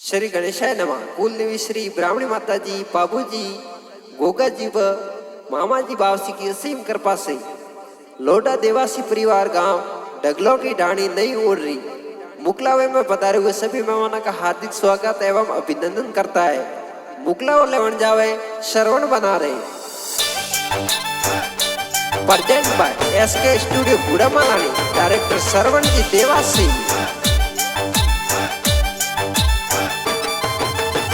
श्री गणेशाय नमः। कुलदेवी श्री ब्राह्मणी माताजी, बाबूजी, गोगाजी व मामाजी बावसी की असीम कृपा से लोटा देवासी परिवार गांव डगलों की डाणी नई उड़ रही मुकलावे में पधारे हुए सभी मेहमानों का हार्दिक स्वागत एवं अभिनंदन करता है। मुकलाव लेवन जावे श्रवण बना रहे present by SK studio Gudamalani, director Shravan ji Dewasi.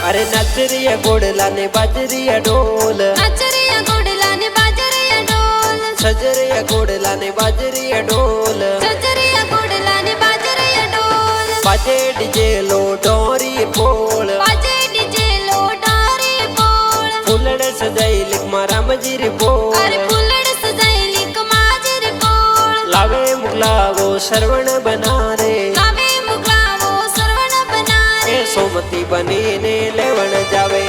अरे नचरिया गोड़ला ने बाजरिया ढोल, नचरिया गोड़ला ने बाजरिया ढोल, सजरिया गोड़ला ने बाजरिया ढोल, सजरिया गोड़ला ने बाजरिया ढोल, बाजे डीजे लो डोरी पोल, बाजे डीजे लो डोरी पोल, फुलड़ सजाई लिख मारा मजीरी बोल, अरे फुलड़ सजाई लिख माजरी पोल, लावे मुगलावो श्रवण बना रे, लावे मुगलावो श्रवण बना रे, सोमती बनी ने लेवन जावे।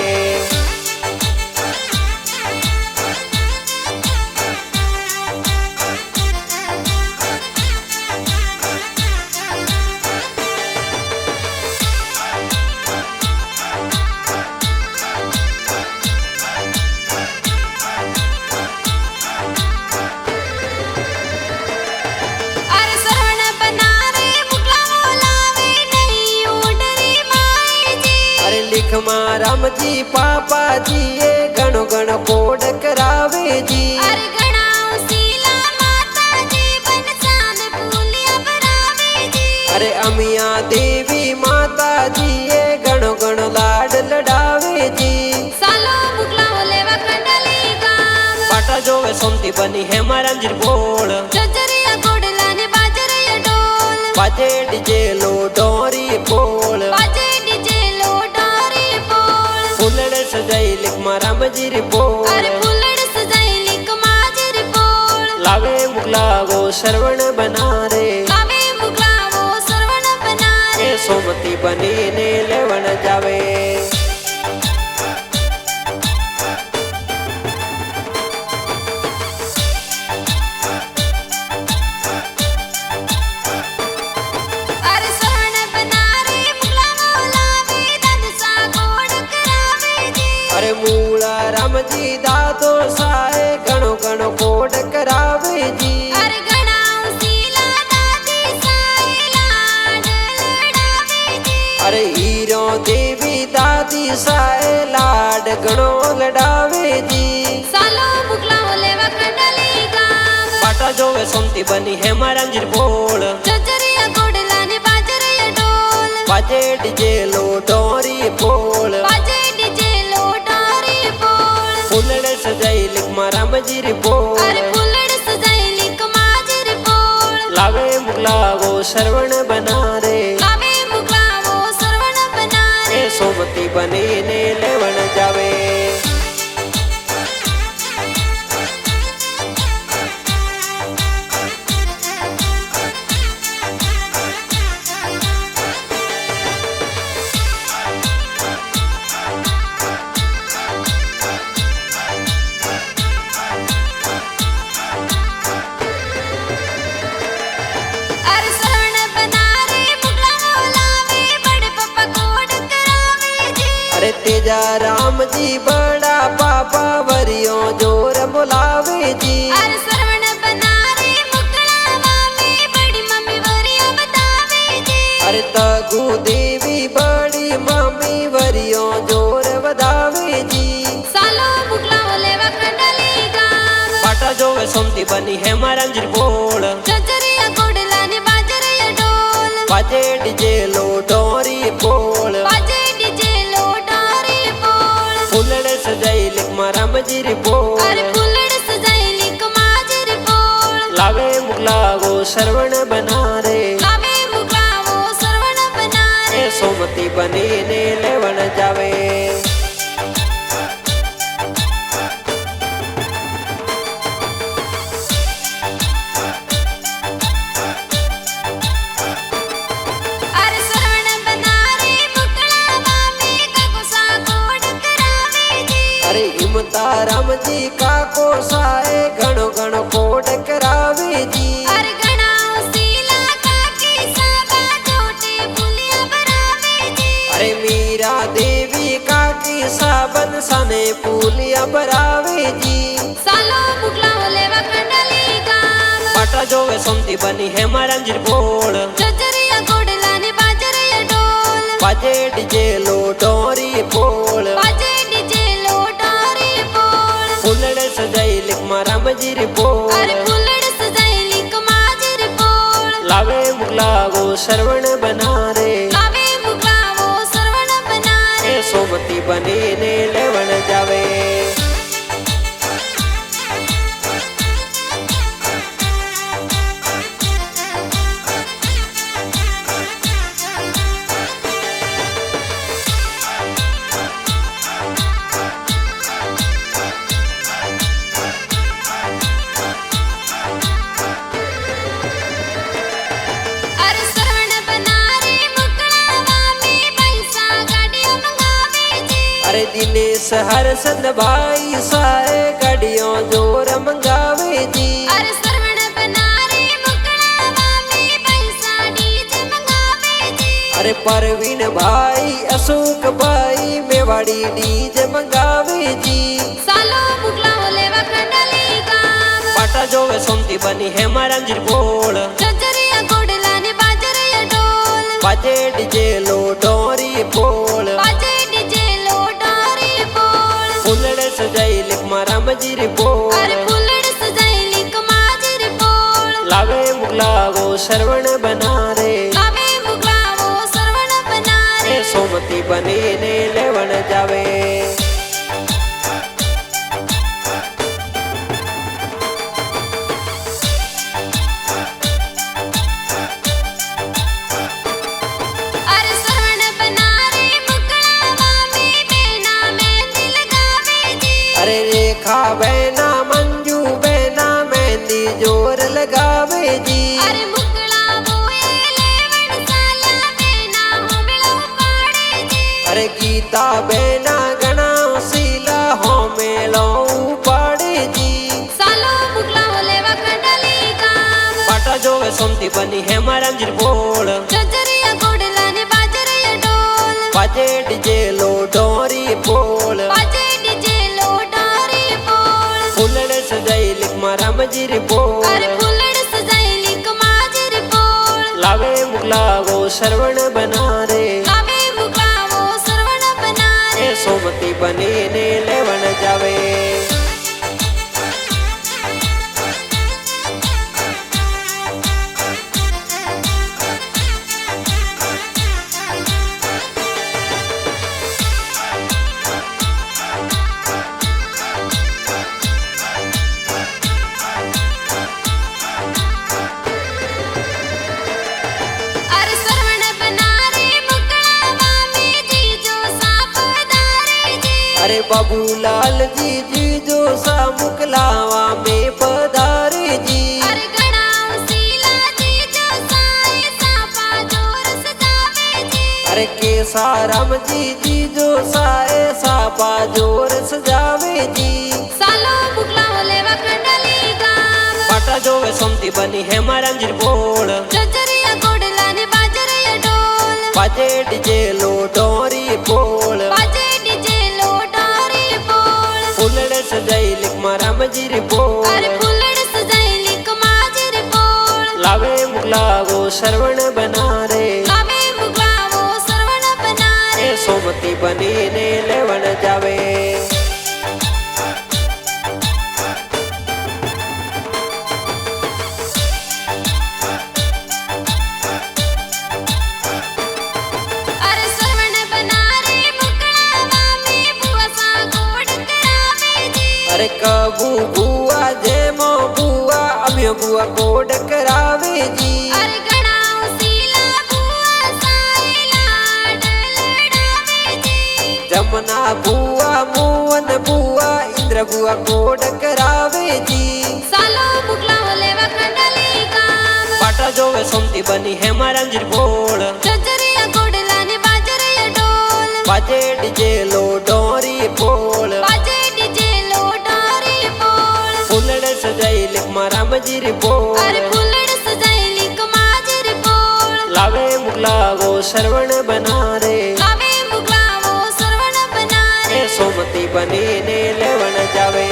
अरे श्रवण बना रे मुगलावो लावे नहीं उडरी माई जी, अरे लिख राम जी पापा जी ये गणो गण कोड करावे जी, अरे गणाओ सीला माता जी बनसान फूलिया बनावे जी, अरे अमिया देवी माता जी ये गणो गण लाड लडावे जी, सालो मुगलावो लेवा कंडली गाम, पाटा जोवे सोमती बनी है मारंजीर बोल, जजरिया गोड़ला ने बाजरिया ढोल, बाजे डीजे लो डोरी पोल, बाजे डीजे लो डोरी पोल, फुलड़ सजाई लिख मारा मजीरी बोल, अरे फुलड़ सजाई लिख माजरी पोल, लावे मुगलावो श्रवण बना रे, लावे मुगलावो श्रवण बना रे, सोमती बनी ने लेवन जावे। अरे श्रवण बना रे मुगलावो लावे दनसा गोड़ करावे जी, अरे मूला राम जी दादो साए गणो गणो कोड करावे जी, अरे गणाओ सीला दादी साई लाड लड़ावे जी, अरे हीरो देवी दादी साए लाड गणो लडावे जी, सालो मुगलावो लेवा कंडली गाम, पाटा जोवे सोमती बनी है मारंजीर बोल, जजरिया गोड़ला ने बाजरिया ढोल, बाजे डीजे लो डोरी पोल, बाजे डीजे लो डोरी पोल, फुलड़ सजाई लिख मारा मजीरी बोल, अरे फुलड़ सजाई लिख माजरी पोल, लावे मुगलावो श्रवण बना रे, लावे मुगलावो श्रवण बना रे, सोमती बनी ने लेवन जावे। अरे श्रवण बना रे मुगलावो लावे बड़े पप्पा कोड करावे जी, अरे तेजा राम जी बड़ा पापा वरियो जोर बुलावे जी, अरे श्रवण बना रे मुगलावा में बड़ी मम्मी वरिया बतावे जी, अरे तगु देवी बड़ी मामी वरियो जोर बदावे जी, सालो मुगलावो लेवा कंडली गाम, पाटा जोवे सोमती बनी है मारंजीर बोल, जजरिया गोड़ला ने बाजरिया ढोल, बाजे डीजे लो डोरी पोल, बाजे डीजे लो डोरी पोल, फुलड़ सजाई लिख मारा मजीरी बोल, अरे फुलड़ सजाई लिख माजरी पोल, लावे मुगलावो श्रवण बना रे, लावे मुगलावो श्रवण बना रे, सोमती बनी ने लेवन जावे। अरे श्रवण बना रे मुगलावा में काकोसा कोड करावे जी, अरे हिमता राम जी का कोसाए गणो गणो कोड करावे जी, अरे गणाओ सीला काकी साबा छोटे फुलिया बनावे जी, अरे मीरा देवी काकी साबन सने पुलिया बरावे जी सालो मुगला लेवा कंडली गाम पाटा जोवे सोमती बनी है मरंजीर बोल जजरिया गोडला ने बाजरिया डोल बाजे डीजे लो डोरी बोल बाजे डीजे लोटारी बोल फुलड़े सजाई लिख मारा मजीर बोल अरे फुलड़ सजाईली कमाजर बोल लावे मुगला वो श्रवण बना रे लावे मुगला वो सरवण बना रे ए सोमती बनी ने लेवन जावे अरे सरवण बना रे मुगलावा में पैसा गाड़ियों मंगावे जी अरे दिनेश हर संद भाई सारे गाड़ियों जोर मंगावे जी अरे सरवण बना रे मुगलावा में पैसा डीजे मंगावे जी अरे परवीन भाई अशोक भाई मेवाड़ी डीजे मंगावे जी सालो मुगला लेवा कंडली गाम पाटा जोवे सोमती बनी है मरंजीर बोल जजरिया गोडला ने बाजरिया डोल बाजे डीजे लो डोरी बोल बाजे डीजे लोटारी बोल फुलड़े सजाई लिख मारा मजीर बोल अरे फुलड़ सजाईली कमाजर बोल लावे मुगला वो श्रवण बना रे लावे मुगला वो सरवण बना रे ए सोमती बनी ने लेवन जावे अरे सरवण बना रे मुगलावा में बेना मेहंदी लगावे जी अरे रेखा बहना मंजू बहना मेहंदी जोर लगावे जी अरे मुगला बोए लेवण साला बेना हो मिलो पाड़े जी अरे गीता बहना गणा शीला हो मेलो पाड़े जी सालो मुगला लेवा कंडली गाम पाटा जोवे सोमती बनी है मरंजीर बोल जजरिया गोडला ने बाजरिया डोल बाजे डीजे लो डोरी बोल बाजे डीजे लोटारी बोल फुलड़े सजाई लिख मारा मजीर बोल अरे फुलड़ सजाईली कमाजर बोल लावे मुगला वो श्रवण बना रे लावे मुगला वो सरवण बना रे ए सोमती बनी ने लेवन जावे अरे सरवण बना रे मुगलावा में जीजो साप दारे जी अरे बाबूलाल जी जी जो सा मुकलावा में पधारे जी अरे गणाओ सीला जीजो साए सापा जोर सजावे जी अरे केसाराम जी जी जो साए सापा जोर सजावे जी सालो मुगला लेवा कंडली गाम पाटा जोवे सोमती बनी है मरंजीर बोल जजरिया गोडला ने बाजरिया डोल बाजे डीजे लो डोरी बोल बाजे डीजे लोटारी बोल फुलड़े सजाई लिख मारा मजीर बोल अरे फुलड़ सजाईली कमाजर बोल लावे मुगला वो श्रवण बना रे लावे मुगला वो सरवण बना रे ए सोमती बनी ने लेवन जावे अरे सरवण बना रे मुगलावा में बुआ सा गोड़ करावे जी अरे कबू बुआ जेमो बुआ अमियो बुआ कोड करावे जी अरे गणाओ सीला बुआ साए लाड लड़ावे जी जमुना बुआ मोहन बुआ इंद्र बुआ कोड करावे जी सालो मुगला लेवा कंडली गाम पाटा जोवे सोमती बनी है मरंजीर बोल जजरिया गोडला ने बाजरिया डोल बाजे डीजे लो डोरी बोल बाजे डीजे लोटारी बोल फुलड़े सजाई लिख मारा मजीर बोल अरे फुलड़ सजाईली कमाजर बोल लावे मुगला वो श्रवण बना रे लावे मुगला બનીને લેવણ જાવે.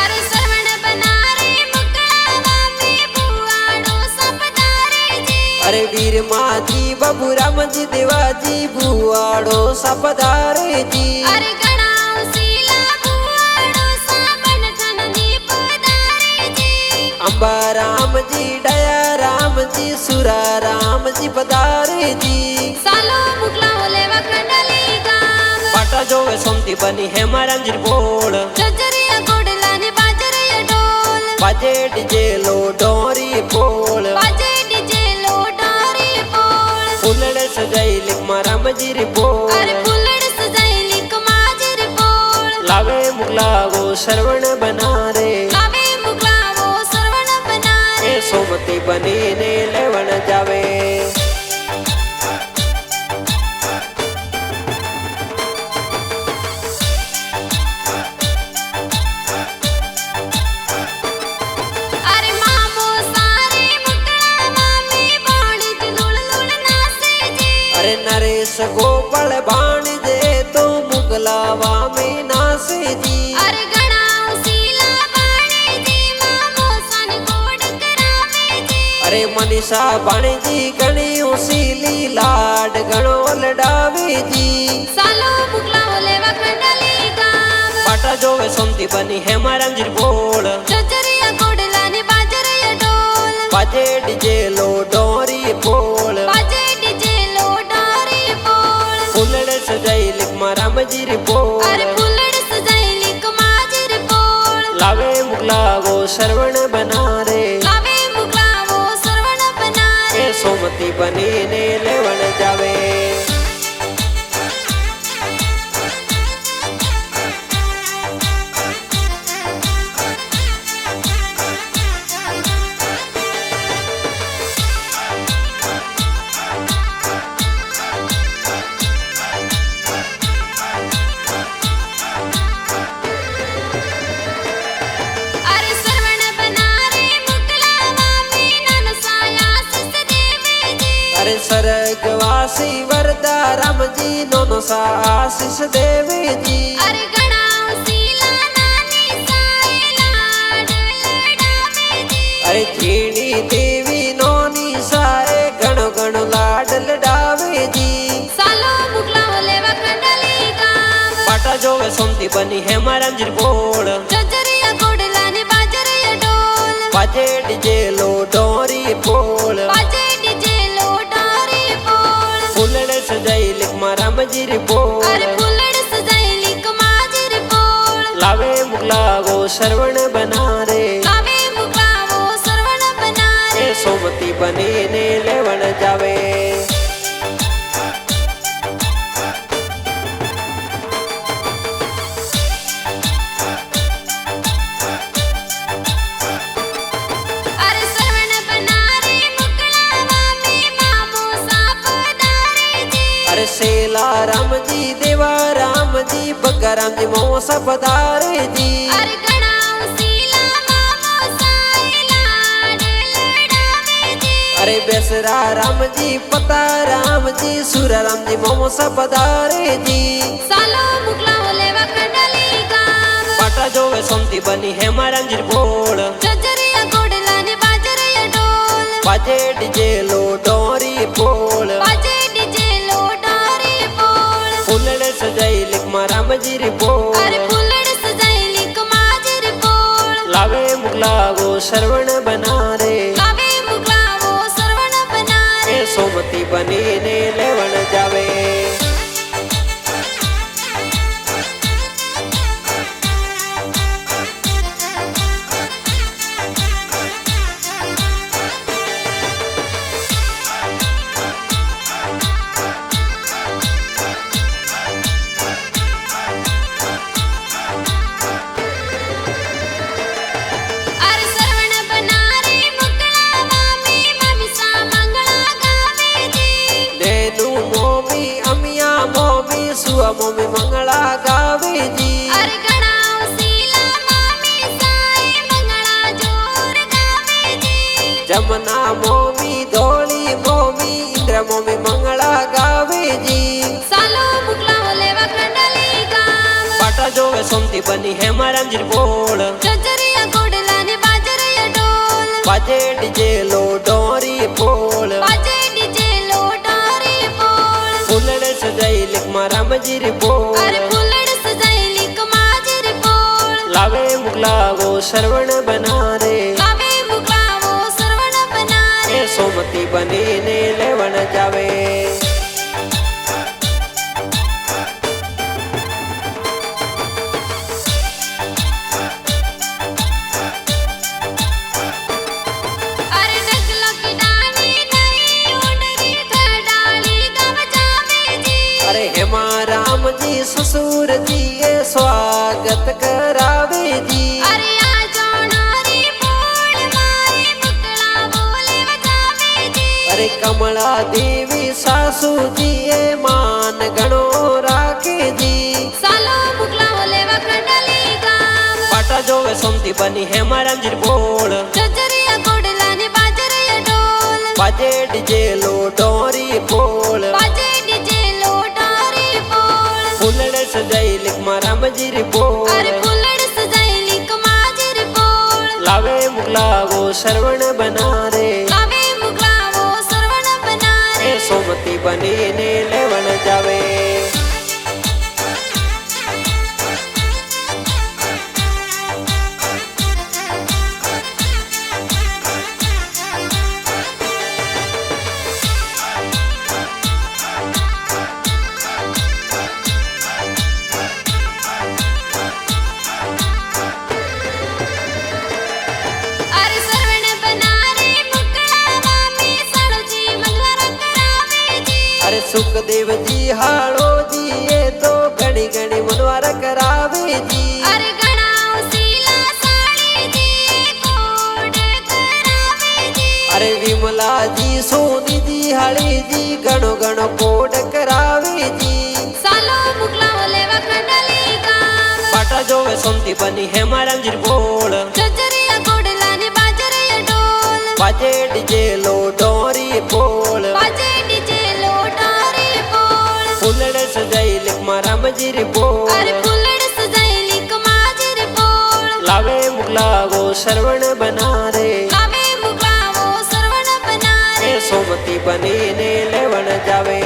અરે શ્રવણ બનારે મુકળાવામી ભુવાડો સપધારેજી. અરે વીર માજી બબુરામજી દેવાજી ભુવાડો સપધારેજી. અરે ગણાવ શીલા ભુવાડો સાબન ઠનની પધારેજી. અંબા રામજી દયા રામજી સુરા રામજી પધારેજી. સાલો મુકલાઓ લેવા કંડલી ગામ. પાટા જોવે સોમતી બની હેમારામજી બોળ. જજરિયા ગોડલાની બાજરિયા ઢોલ. બાજે ડીજે લો ડોરી પોળ. બાજે ડીજે લો ડારી પોળ. ફૂલડે સજાઈ લીકમાં રામજી રી પોળ. અરે ફૂલડ સજાયેલી કમાજર પોળ. લાવે મુકલાવો શ્રવણ બનારે. લાવે મુકલાવો શ્રવણ બનારે. એ સોમતી બનીને લેવણ જાવે. અરે મામો સારે મુકળાવામી બાણી જ લુળ લુળ નાસેજી. અરે નરેશ ગોપાલ ભાણજે તો મુકલાવા મેં નાસેજી. અરે ગણાવ શીલા બાણીજી મામો સાને ગોડ કરાવેજી. અરે મનીષા ભાણજી ઘણી ઉસીલી લાડ ઘણો લડાવેજી. સાલો મુકલાઓ લેવા કંડલી ગામ. પાટા જોવે સોમતી બની હેમારામજી બોળ. જજરિયા ગોડલાની બાજરિયા ઢોલ. બાજે ડીજે લો ડોરી પોળ. બાજે ડીજે લો ડારી પોળ. ફૂલડે સજાઈ લીકમાં રામજી રી પોળ. અરે ફૂલડ સજાયેલી કમાજર પોળ. લાવે મુકલાવો શ્રવણ બનારે. લાવે મુકલાવો શ્રવણ બનારે. એ સોમતી બનીને લેવણ જાવે. અરે શ્રવણ બનારે મુકલાવામી નનસાયા સસદેવેજી. અરે સરગવાસી વરદા રામજી નોનો આશીષ દેવીજી. અરે ગણાવ શીલા નાની સાએ લાડ લડાવેજી. અરે ઝીણી દેવી નોની સાએ ઘણો ઘણો લાડ લડાવેજી. સાલો મુકલાઓ લેવા કંડલી ગામ. પાટા જોવે સોમતી બની હેમારામજી બોળ. જજરિયા ગોડલાની બાજરિયા ઢોલ. બાજે ડીજે લો ડોરી પોળ. બાજે ડીજે લો ડારી પોળ. ફૂલડે સજાઈ લીકમાં રામજી રી પોળ. અરે ફૂલડ સજાયેલી કમાજર પોળ. લાવે મુકલાવો શ્રવણ બનારે. લાવે મુકલાવો શ્રવણ બનારે. એ સોમતી બનીને લેવણ જાવે. અરે શ્રવણ બનારે મુકળાવામી મામો સાપધારેજી. અરે શેલા રામજી દેવા રામજી બગા રામજી મોસા પધારેજી. અરે ગણાવ શીલા મામો સાએ લાડ લડાવેજી. અરે બેસરા રામજી પતા રામજી સુરા રામજી મોસા પધારેજી. સાલો મુકલાઓ લેવા કંડલી ગામ. પાટા જોવે સોમતી બની હેમારામજી બોળ. જજરિયા ગોડલાની બાજરિયા ઢોલ. બાજે ડીજે લો ડોરી પોળ. બાજે ડીજે લો ડારી પોળ. ફૂલડે સજાઈ લીકમાં રામજી રી પોળ. અરે ફૂલડ સજાયેલી કમાજર પોળ. લાવે મુકલાવો શ્રવણ બનારે. લાવે મુકલાવો શ્રવણ બનારે. એ સોમતી બનીને લેવણ જાવે. અરે શ્રવણ બનારે જમના મોમી ધોળી મોમી ઇન્દ્ર મોમી મંગળા ગાવેજી સાલો મુકલાવો લેવા કંડલી ગામ પાટા જોવે સોમતી બની હેમારામજી બોળ જજરિયા ગોડલા ને બાજરિયા ઢોલ બાજે ડીજે લો ડોરી પોળ બાજે ડીજે લોટારી બોલ ફૂલડે સજાઈ લીકમાં રામજી રી બોળ અરે ફૂલડ સજાયેલી કમાજરી બોલ લાવે મુકલાવો શ્રવણ બનારે લાવે મુકલાવો સરવણ બનારે એ સોમતી બનીને લેવણ જાવે અરે ડગલો કી ડાણી નઈ ઉડરી ખડાલી ગામ જાવેજી અરે હેમા રામજી સસુરજી એ સ્વાગત કરાવેજી અરે આ જોણારી બોલ મારી મુકલાવો લેવા જાવેજી અરે કમળા દેવી સાસુજી એ માન ગણો રાખેજી સાલો મુકલાવો લેવા કંડલી ગામ પાટા જોવે સોમતી બની હેમારામજી બોળ જજરિયા ગોડલા ને બાજરિયા ઢોલ બાજે ડીજે લો ડોરી પોળ બાજે ડીજે લોટારી બોલ ફૂલડે સજાઈ લીકમાં રામજી રી બોળ અરે ફૂલડ સજાયેલી કમાજરી બોલ લાવે મુકલાવો શ્રવણ બનારે લાવે મુકલાવો સરવણ બનારે એ સોમતી બનીને લેવણ જાવે અરે સરવણ બનારે મુકલાવા મે સળજી મંગળા કરાવેજી અરે સુખદેવજી હાળોજી એ તો ઘણી ઘણી મનવાર કરાવેજી અરે ગણાઓ શીલા સાડીજી કોડ કરાવેજી અરે વિમલાજી સોનીજી હાળીજી ઘણો ઘણો કોડ કરાવેજી સાલો મુકલાવો લેવા કંડલી ગામ પાટા જોવે સોમતી બની હેમારામજી બોળ જજરિયા ગોડલા ને બાજરિયા ઢોલ બાજે ડીજે લો ડોરી પોળ બાજે ડીજે લોટારી બોલ ફૂલડે સજાઈ લીકમાં રામજી રી બોળ અરે ફૂલડ સજાયેલી કમાજરી બોલ લાવે મુકલાવો શ્રવણ બનારે લાવે મુકલાવો સરવણ બનારે એ સોમતી બનીને લેવણ જાવે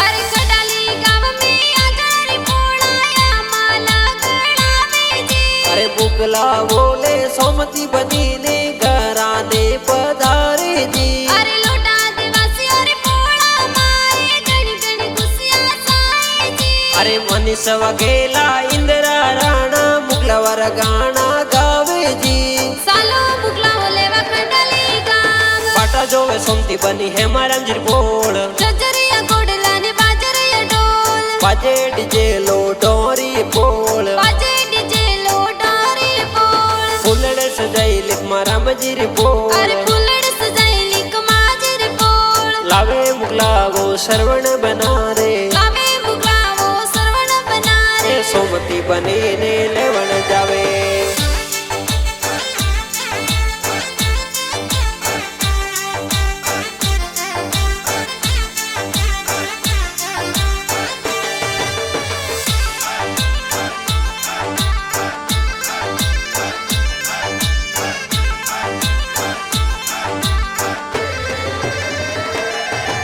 અરે કડાલી ગામ મે આગારી પોળાયા માલા ગળાવેજી અરે મુકલાવો લે સોમતી બનીને ઘરાને પધારેજી અરે લોટા દેવાસી અરે પોળા મારે ઘણી ઘણી ખુશિયા સાઈજી અરે મનીષ વગેલા ઇન્દરા રાણા મુકલાવાર ગાણા ગાવેજી સાલો મુકલાવો લેવા કંડલી ગામ પાટા જોવે સોમતી બની હેમારામજી બોળ જજરિયા ગોડલા ને બાજરિયા ઢોલ બાજે ડીજે લો ડોરી પોળ બાજે ડીજે લોટારી બોલ ફૂલડે સજાઈ લીકમાં રામજી રી બોળ અરે ફૂલડ સજાયેલી કમાજરી બોલ લાવે મુકલાવો શ્રવણ બનારે લાવે મુકલાવો સરવણ બનારે એ સોમતી બનીને લેવણ જાવે